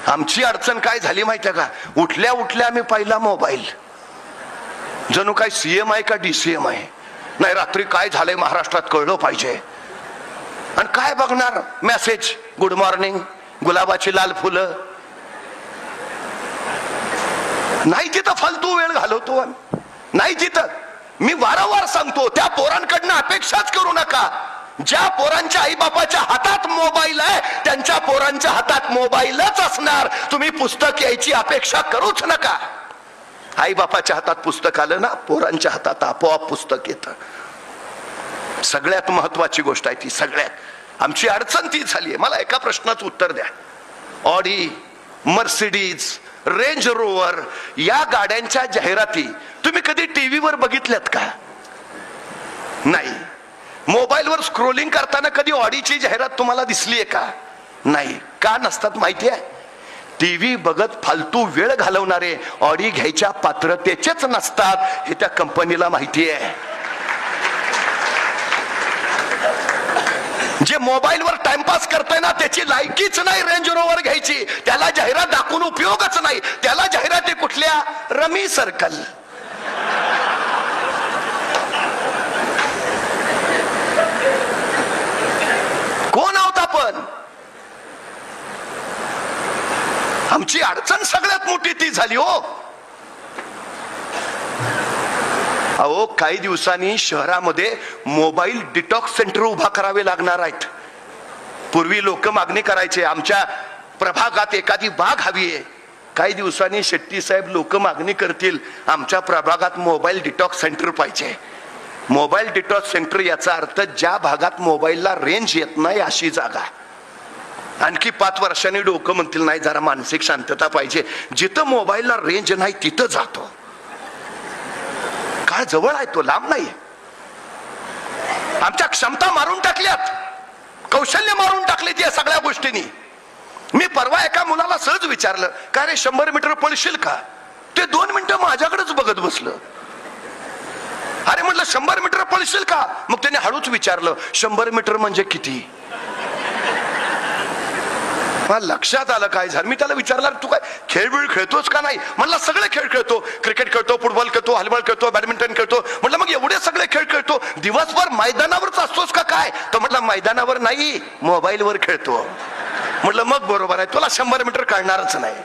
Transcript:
आमची अडचण काय झाली माहितीये का, उठल्या उठल्या आम्ही पाहिला मोबाईल, जणू काय सीएम आहे का डीसीएम आहे. नाही, रात्री काय झालंय महाराष्ट्रात कळलं पाहिजे. आणि काय बघणार, मेसेज गुड मॉर्निंग, गुलाबाची लाल फुलं. नाही तिथं फालतू वेळ घालवतो आम्ही, नाही तिथं. मी वारंवार सांगतो, त्या पोरांकडनं अपेक्षाच करू नका. ज्या पोरांच्या आई बापाच्या हातात मोबाईल आहे त्यांच्या पोरांच्या हातात मोबाईलच असणार. तुम्ही पुस्तक यायची अपेक्षा करूच नका. आई बापाच्या हातात पुस्तक आलं ना, पोरांच्या हातात आपोआप पुस्तक येतं. सगळ्यात महत्वाची गोष्ट आहे ती. सगळ्यात आमची अडचण ती झाली आहे. मला एका प्रश्नाचं उत्तर द्या. ऑडी, मर्सिडीज, रेंज रोवर या गाड्यांच्या जाहिराती तुम्ही कधी टीव्हीवर बघितल्यात का? नाही. मोबाईलवर स्क्रोलिंग करताना कधी ऑडीची जाहिरात तुम्हाला दिसलीये का? नाही. का नसतात माहिती आहे? टीव्ही बघत फालतू वेळ घालवणारे ऑडी घ्यायच्या पात्रतेचेच नसतात हे त्या कंपनीला माहिती आहे. जे मोबाईलवर टाइमपास करताय ना त्याची लायकीच नाही रेंज रोवर घ्यायची. त्याला जाहिरात दाखवून उपयोगच नाही. त्याला जाहिराती कुठल्या? Rummy circle. कोण आहोत आपण? आमची अडचण सगळ्यात मोठी ती झाली हो. अहो, काही दिवसांनी शहरामध्ये मोबाईल डिटॉक्स सेंटर उभा करावे लागणार आहेत. पूर्वी लोक मागणी करायचे, आमच्या प्रभागात एखादी बाग हवी आहे. काही दिवसांनी शेट्टी साहेब लोक मागणी करतील, आमच्या प्रभागात मोबाईल डिटॉक्स सेंटर पाहिजे. मोबाईल डिटॉक्स सेंटर याचा अर्थ ज्या भागात मोबाईलला रेंज येत नाही अशी जागा. आणखी 5 वर्षांनी डोकं म्हणतील नाही, जरा मानसिक शांतता पाहिजे, जिथं मोबाईलला रेंज नाही तिथं जातो. काळ जवळ आहे, तो लांब नाही. आमच्या क्षमता मारून टाकल्यात, कौशल्य मारून टाकले या सगळ्या गोष्टींनी. मी परवा एका मुलाला सहज विचारलं, काय रे 100 मीटर पळशील का? ते 2 मिनिटं माझ्याकडेच बघत बसलं. अरे म्हटलं 100 मीटर पळशील का? मग त्याने हळूच विचारलं, 100 मीटर म्हणजे किती? मला लक्षात आलं काय झालं. मी त्याला विचारलं, तू काय खेळ बिळ खेळतोस का? नाही. म्हणला सगळे खेळ खेळतो, क्रिकेट खेळतो, फुटबॉल खेळतो, हॉलीबॉल खेळतो, बॅडमिंटन खेळतो. म्हटलं मग एवढे सगळे खेळ खेळतो, दिवसभर मैदानावरच असतोस का काय? तो म्हटलं मैदानावर नाही, मोबाईलवर खेळतो. म्हटलं मग बरोबर आहे, तुला 100 मीटर कळणारच नाही.